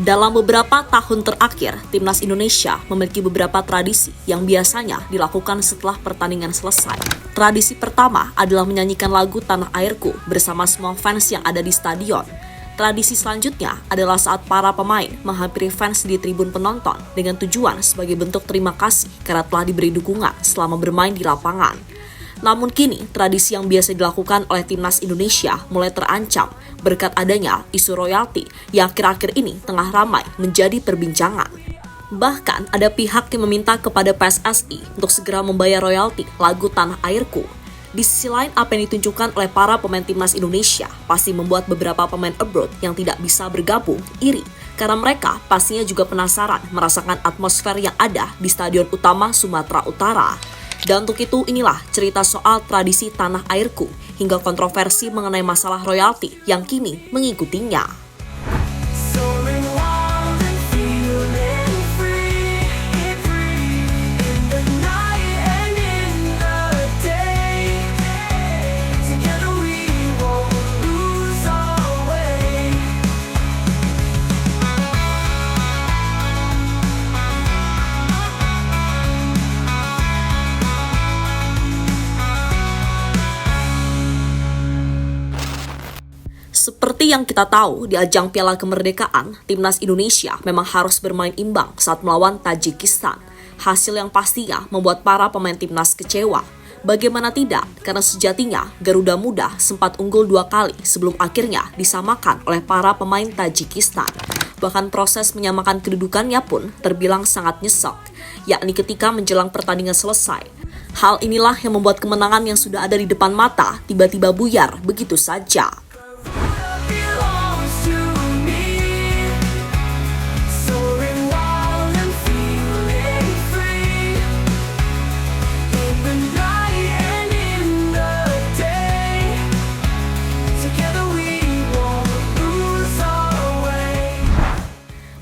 Dalam beberapa tahun terakhir, Timnas Indonesia memiliki beberapa tradisi yang biasanya dilakukan setelah pertandingan selesai. Tradisi pertama adalah menyanyikan lagu Tanah Airku bersama semua fans yang ada di stadion. Tradisi selanjutnya adalah saat para pemain menghampiri fans di tribun penonton dengan tujuan sebagai bentuk terima kasih karena telah diberi dukungan selama bermain di lapangan. Namun kini, tradisi yang biasa dilakukan oleh Timnas Indonesia mulai terancam berkat adanya isu royalti yang akhir-akhir ini tengah ramai menjadi perbincangan. Bahkan ada pihak yang meminta kepada PSSI untuk segera membayar royalti lagu Tanah Airku. Di sisi lain, apa yang ditunjukkan oleh para pemain Timnas Indonesia pasti membuat beberapa pemain abroad yang tidak bisa bergabung iri, karena mereka pastinya juga penasaran merasakan atmosfer yang ada di Stadion Utama Sumatera Utara. Dan untuk itu, inilah cerita soal tradisi Tanah Airku hingga kontroversi mengenai masalah royalti yang kini mengikutinya. Seperti yang kita tahu, di ajang Piala Kemerdekaan, Timnas Indonesia memang harus bermain imbang saat melawan Tajikistan. Hasil yang pastinya membuat para pemain Timnas kecewa. Bagaimana tidak, karena sejatinya Garuda Muda sempat unggul 2 kali sebelum akhirnya disamakan oleh para pemain Tajikistan. Bahkan proses menyamakan kedudukannya pun terbilang sangat nyesek, yakni ketika menjelang pertandingan selesai. Hal inilah yang membuat kemenangan yang sudah ada di depan mata tiba-tiba buyar begitu saja.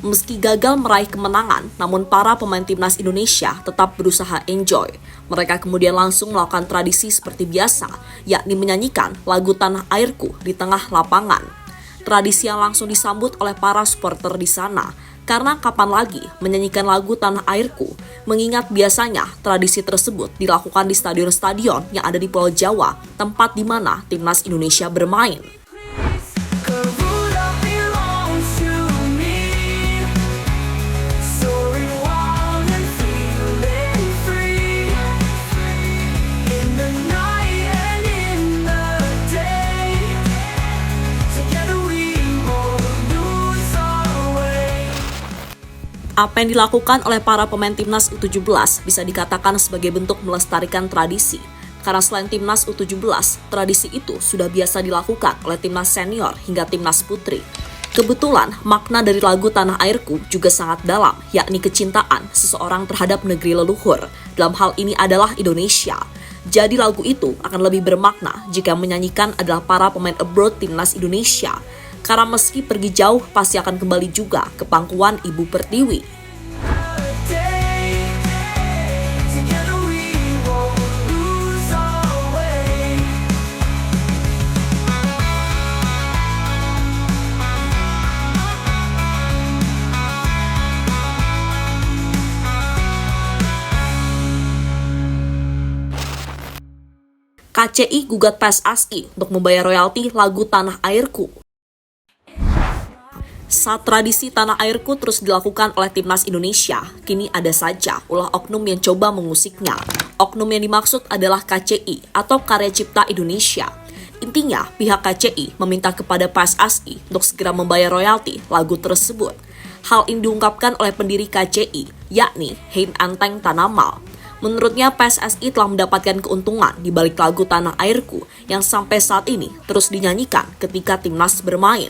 Meski gagal meraih kemenangan, namun para pemain Timnas Indonesia tetap berusaha enjoy. Mereka kemudian langsung melakukan tradisi seperti biasa, yakni menyanyikan lagu Tanah Airku di tengah lapangan. Tradisi yang langsung disambut oleh para supporter di sana, karena kapan lagi menyanyikan lagu Tanah Airku, mengingat biasanya tradisi tersebut dilakukan di stadion-stadion yang ada di Pulau Jawa, tempat di mana Timnas Indonesia bermain. Apa yang dilakukan oleh para pemain Timnas U17 bisa dikatakan sebagai bentuk melestarikan tradisi. Karena selain Timnas U17, tradisi itu sudah biasa dilakukan oleh Timnas Senior hingga Timnas Putri. Kebetulan, makna dari lagu Tanah Airku juga sangat dalam, yakni kecintaan seseorang terhadap negeri leluhur. Dalam hal ini adalah Indonesia. Jadi lagu itu akan lebih bermakna jika menyanyikan adalah para pemain abroad Timnas Indonesia. Karena meski pergi jauh, pasti akan kembali juga ke pangkuan Ibu Pertiwi. KCI gugat PSSI untuk membayar royalti lagu Tanah Airku. Saat tradisi Tanah Airku terus dilakukan oleh Timnas Indonesia, kini ada saja ulah oknum yang coba mengusiknya. Oknum yang dimaksud adalah KCI atau Karya Cipta Indonesia. Intinya, pihak KCI meminta kepada PSSI untuk segera membayar royalti lagu tersebut. Hal ini diungkapkan oleh pendiri KCI, yakni Hein Anteng Tanamal. Menurutnya, PSSI telah mendapatkan keuntungan di balik lagu Tanah Airku yang sampai saat ini terus dinyanyikan ketika Timnas bermain.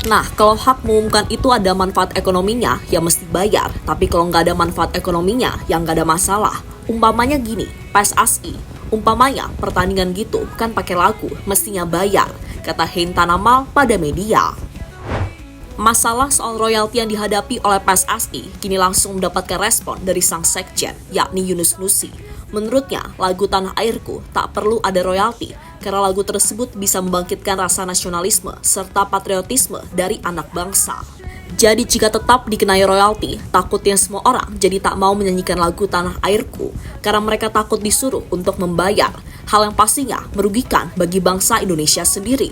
Nah, kalau hak mengumumkan itu ada manfaat ekonominya, ya mesti bayar. Tapi kalau nggak ada manfaat ekonominya, ya nggak ada masalah. Umpamanya gini, PSSI, umpamanya pertandingan gitu kan pakai lagu, mestinya bayar, kata Hein Tanamal pada media. Masalah soal royalti yang dihadapi oleh PSSI kini langsung mendapatkan respon dari sang sekjen, yakni Yunus Nusi. Menurutnya, lagu Tanah Airku tak perlu ada royalti karena lagu tersebut bisa membangkitkan rasa nasionalisme serta patriotisme dari anak bangsa. Jadi jika tetap dikenai royalti, takutnya semua orang jadi tak mau menyanyikan lagu Tanah Airku karena mereka takut disuruh untuk membayar, hal yang pastinya merugikan bagi bangsa Indonesia sendiri.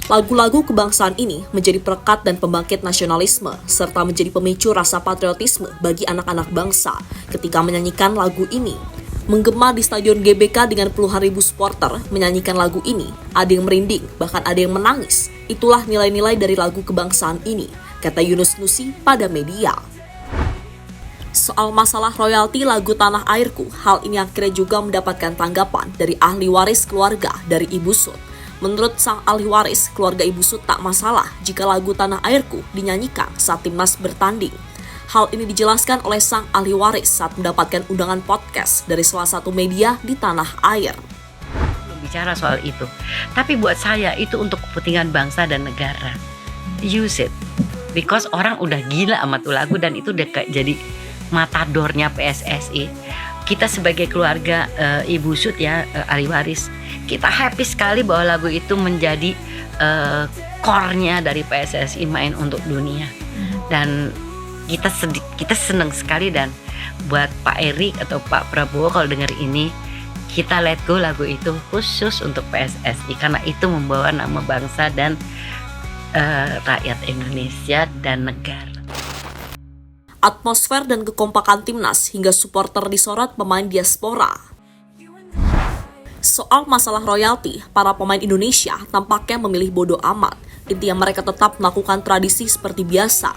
Lagu-lagu kebangsaan ini menjadi perekat dan pembangkit nasionalisme serta menjadi pemicu rasa patriotisme bagi anak-anak bangsa ketika menyanyikan lagu ini. Menggema di Stadion GBK dengan puluhan ribu supporter menyanyikan lagu ini, ada yang merinding, bahkan ada yang menangis. Itulah nilai-nilai dari lagu kebangsaan ini, kata Yunus Nusi pada media. Soal masalah royalti lagu Tanah Airku, hal ini akhirnya juga mendapatkan tanggapan dari ahli waris keluarga dari Ibu Sut. Menurut sang ahli waris, keluarga Ibu Sut tak masalah jika lagu Tanah Airku dinyanyikan saat timnas bertanding. Hal ini dijelaskan oleh sang ahli waris saat mendapatkan undangan podcast dari salah satu media di tanah air. Belum bicara soal itu, tapi buat saya itu untuk kepentingan bangsa dan negara. Use it, because orang udah gila sama tuh lagu dan itu udah kayak jadi matadornya PSSI. Kita sebagai keluarga Ibu Sut ya, ahli waris, kita happy sekali bahwa lagu itu menjadi core-nya dari PSSI main untuk dunia. Dan kita senang sekali, dan buat Pak Erik atau Pak Prabowo kalau dengar ini, kita let go lagu itu khusus untuk PSSI karena itu membawa nama bangsa dan rakyat Indonesia dan negara. Atmosfer dan kekompakan timnas hingga supporter disorot pemain diaspora. Soal masalah royalti, para pemain Indonesia tampaknya memilih bodoh amat. Intinya mereka tetap melakukan tradisi seperti biasa.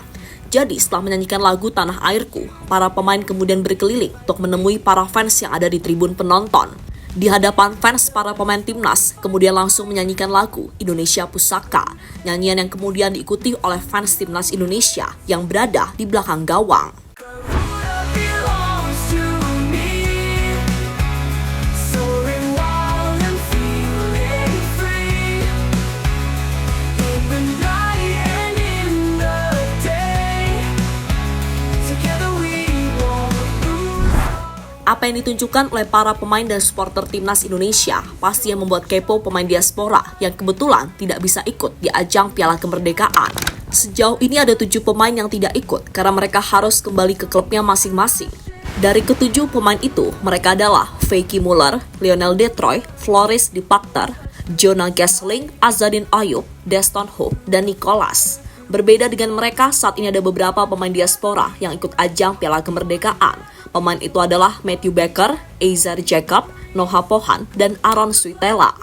Jadi setelah menyanyikan lagu Tanah Airku, para pemain kemudian berkeliling untuk menemui para fans yang ada di tribun penonton. Di hadapan fans, para pemain timnas kemudian langsung menyanyikan lagu Indonesia Pusaka, nyanyian yang kemudian diikuti oleh fans timnas Indonesia yang berada di belakang gawang. Apa yang ditunjukkan oleh para pemain dan supporter timnas Indonesia pasti yang membuat kepo pemain diaspora yang kebetulan tidak bisa ikut di ajang Piala Kemerdekaan. Sejauh ini ada 7 pemain yang tidak ikut karena mereka harus kembali ke klubnya masing-masing. Dari ke-7 pemain itu, mereka adalah Vicky Muller, Lionel Detroy, Floris Dipakter, Jonah Gessling, Azadin Ayub, Deston Hope, dan Nicholas. Berbeda dengan mereka, saat ini ada beberapa pemain diaspora yang ikut ajang Piala Kemerdekaan. Pemain itu adalah Matthew Baker, Eizer Jacob, Noah Pohan, dan Aaron Suitela.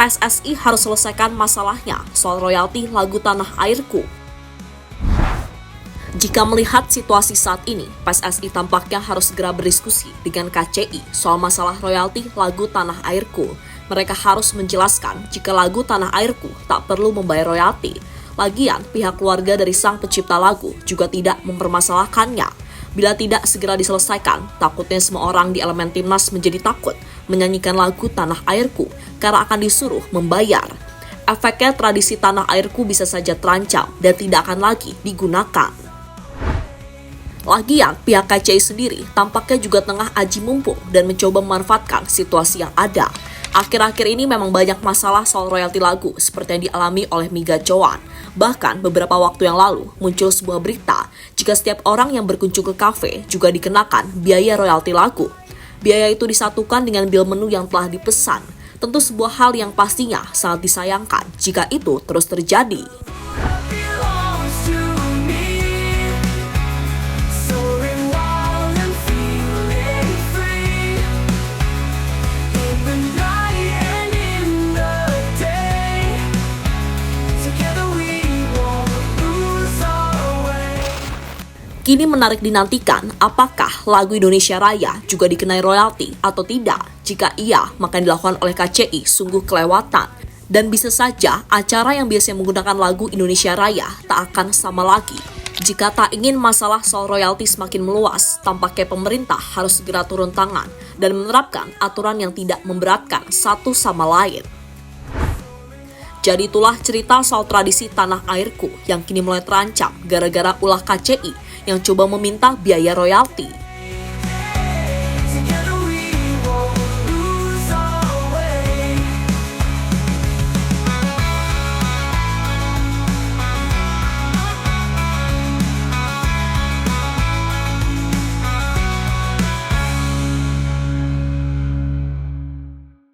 PSSI harus selesaikan masalahnya soal royalti lagu Tanah Airku. Jika melihat situasi saat ini, PSSI tampaknya harus segera berdiskusi dengan KCI soal masalah royalti lagu Tanah Airku. Mereka harus menjelaskan jika lagu Tanah Airku tak perlu membayar royalti. Lagian, pihak keluarga dari sang pencipta lagu juga tidak mempermasalahkannya. Bila tidak segera diselesaikan, takutnya semua orang di elemen timnas menjadi takut menyanyikan lagu Tanah Airku karena akan disuruh membayar. Efeknya tradisi Tanah Airku bisa saja terancam dan tidak akan lagi digunakan. Lagian, pihak KCI sendiri tampaknya juga tengah aji mumpung dan mencoba memanfaatkan situasi yang ada. Akhir-akhir ini memang banyak masalah soal royalti lagu seperti yang dialami oleh Miga Cowan. Bahkan beberapa waktu yang lalu muncul sebuah berita jika setiap orang yang berkunjung ke kafe juga dikenakan biaya royalti lagu. Biaya itu disatukan dengan bil menu yang telah dipesan. Tentu sebuah hal yang pastinya sangat disayangkan jika itu terus terjadi. Kini menarik dinantikan apakah lagu Indonesia Raya juga dikenai royalti atau tidak. Jika iya, maka yang dilakukan oleh KCI sungguh kelewatan. Dan bisa saja acara yang biasanya menggunakan lagu Indonesia Raya tak akan sama lagi. Jika tak ingin masalah soal royalti semakin meluas, tampaknya pemerintah harus segera turun tangan dan menerapkan aturan yang tidak memberatkan satu sama lain. Jadi itulah cerita soal tradisi tanah airku yang kini mulai terancam gara-gara ulah KCI yang coba meminta biaya royalti